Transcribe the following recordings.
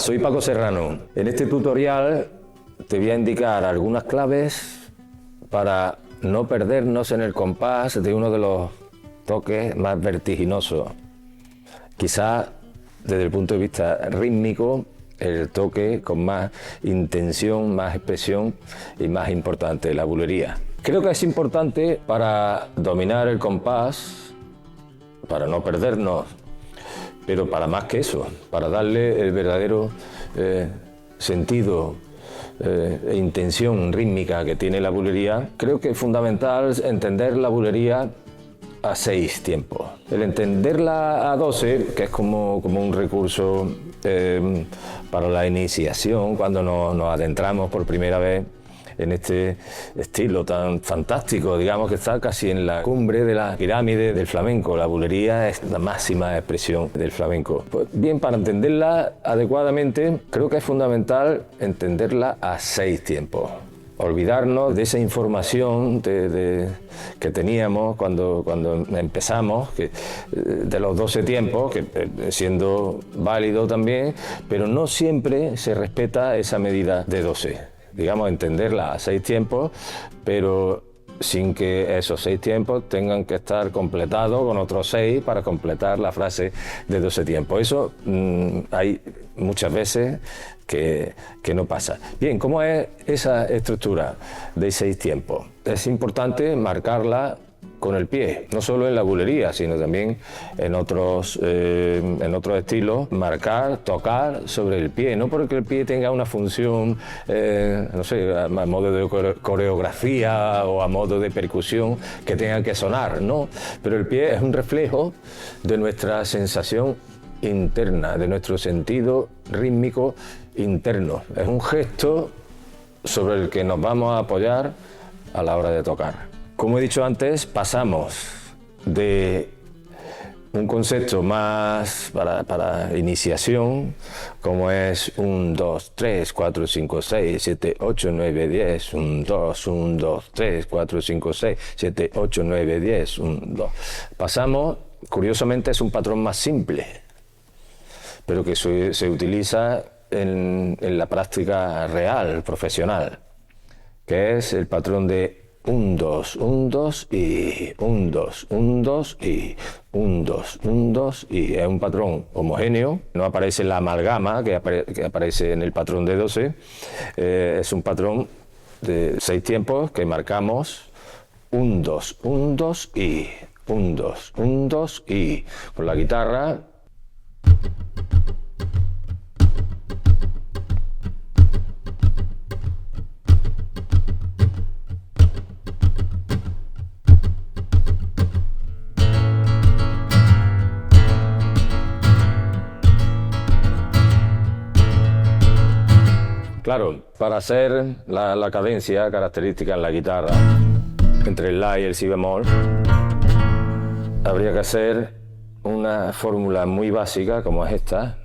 soy Paco Serrano. En este tutorial te voy a indicar algunas claves para no perdernos en el compás de uno de los toques más vertiginosos. Quizá desde el punto de vista rítmico, el toque con más intención, más expresión y más importante, la bulería. Creo que es importante para dominar el compás, para no perdernos, pero para más que eso, para darle el verdadero sentido e intención rítmica que tiene la bulería. Creo que es fundamental entender la bulería a 6 tiempos. El entenderla a 12, que es como un recurso para la iniciación, cuando nos adentramos por primera vez en este estilo tan fantástico, digamos que está casi en la cumbre de la pirámide del flamenco. La bulería es la máxima expresión del flamenco. Pues bien, para entenderla adecuadamente, creo que es fundamental entenderla a 6 tiempos. Olvidarnos de esa información que teníamos cuando empezamos, de los 12 tiempos, que siendo válido también, pero no siempre se respeta esa medida de 12. Digamos, entenderla a 6 tiempos, pero sin que esos 6 tiempos tengan que estar completados con otros 6 para completar la frase de 12 tiempos. Eso hay muchas veces que no pasa. Bien, ¿cómo es esa estructura de 6 tiempos? Es importante marcarla con el pie, no solo en la bulería, sino también en otros estilos, marcar, tocar sobre el pie, no porque el pie tenga una función, no sé, a modo de coreografía o a modo de percusión que tenga que sonar, no, pero el pie es un reflejo de nuestra sensación interna, de nuestro sentido rítmico interno, es un gesto sobre el que nos vamos a apoyar a la hora de tocar. Como he dicho antes, pasamos de un concepto más para iniciación, como es 1, 2, 3, 4, 5, 6, 7, 8, 9, 10, 1, 2, 1, 2, 3, 4, 5, 6, 7, 8, 9, 10, 1, 2. Pasamos, curiosamente es un patrón más simple, pero que se utiliza en la práctica real, profesional, que es el patrón de 1, 2, 1, 2 y 1, 2, 1, 2 y 1, 2, 1, 2 y es un patrón homogéneo, no aparece la amalgama que aparece en el patrón de 12, es un patrón de 6 tiempos que marcamos 1, 2, 1, 2 y 1, 2, 1, 2 y con la guitarra. Claro, para hacer la cadencia característica en la guitarra entre el La y el Si bemol, habría que hacer una fórmula muy básica como es esta.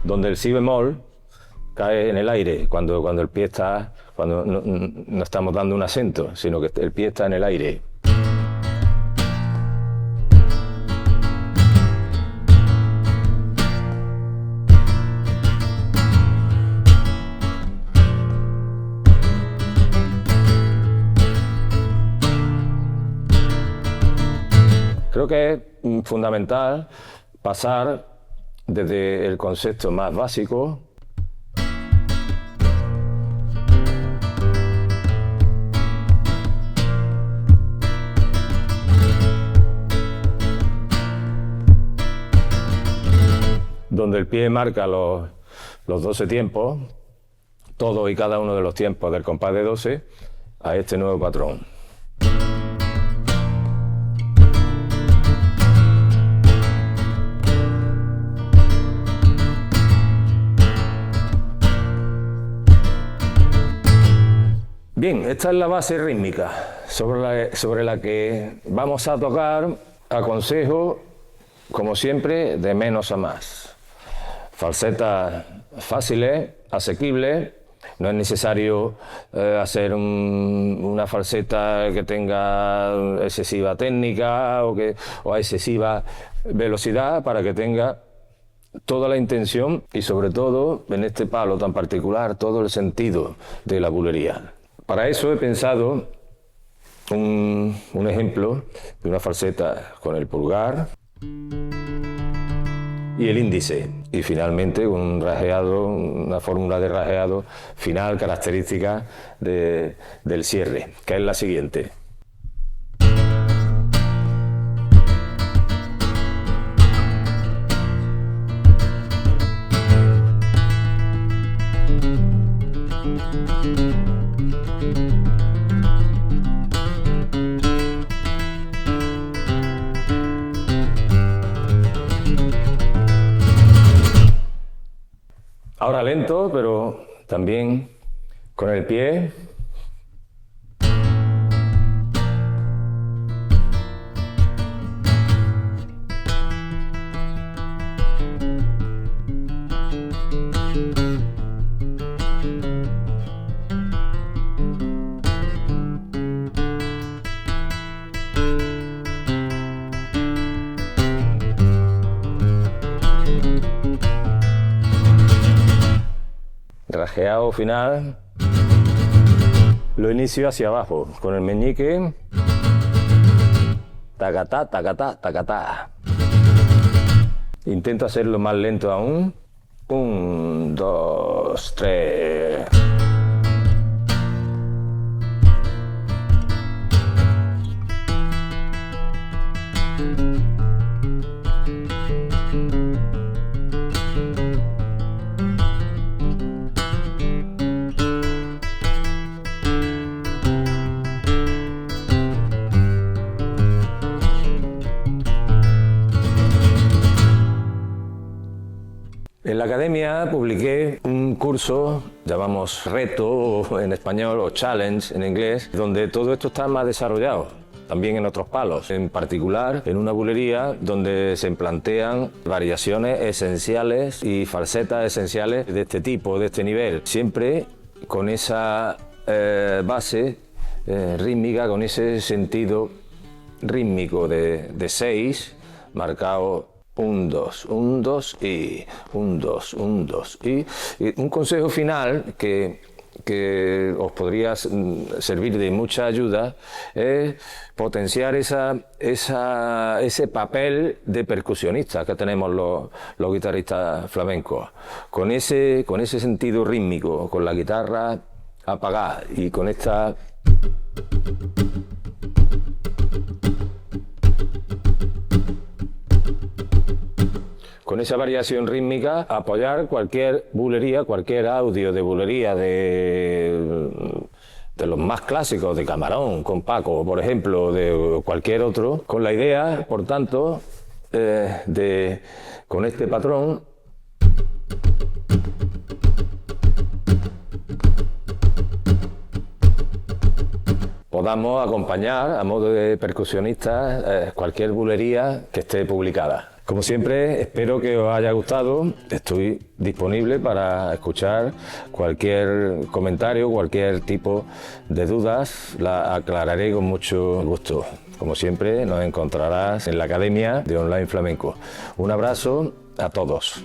Donde el Si bemol cae en el aire cuando el pie está, cuando no estamos dando un acento, sino que el pie está en el aire. Creo que es fundamental pasar desde el concepto más básico donde el pie marca los 12 tiempos, todos y cada uno de los tiempos del compás de 12, a este nuevo patrón. Bien, esta es la base rítmica sobre la que vamos a tocar, aconsejo, como siempre, de menos a más. Falsetas fáciles, asequibles, No es necesario hacer una falseta que tenga excesiva técnica o excesiva velocidad para que tenga toda la intención y sobre todo, en este palo tan particular, todo el sentido de la bulería. Para eso he pensado un ejemplo de una falseta con el pulgar y el índice, y finalmente un rajeado, una fórmula de rajeado final característica del cierre, que es la siguiente. Ahora lento, pero también con el pie. Rajeado final, lo inicio hacia abajo, con el meñique, tacatá, tacatá, tacatá. Intento hacerlo más lento aún. 1, 2, 3. En la academia publiqué un curso, llamamos reto en español o challenge en inglés, donde todo esto está más desarrollado, también en otros palos, en particular en una bulería donde se plantean variaciones esenciales y falsetas esenciales de este tipo, de este nivel, siempre con esa base rítmica, con ese sentido rítmico de 6 marcado. 1, 2, 1, 2 y 1, 2, 1, 2 y un consejo final que os podría servir de mucha ayuda es potenciar ese papel de percusionista que tenemos los guitarristas flamencos, con ese sentido rítmico, con la guitarra apagada y con esta con esa variación rítmica, apoyar cualquier bulería, cualquier audio de bulería de los más clásicos, de Camarón, con Paco, por ejemplo, de cualquier otro, con la idea, por tanto, con este patrón, podamos acompañar a modo de percusionista cualquier bulería que esté publicada. Como siempre, espero que os haya gustado. Estoy disponible para escuchar cualquier comentario, cualquier tipo de dudas. La aclararé con mucho gusto. Como siempre, nos encontrarás en la Academia de Online Flamenco. Un abrazo a todos.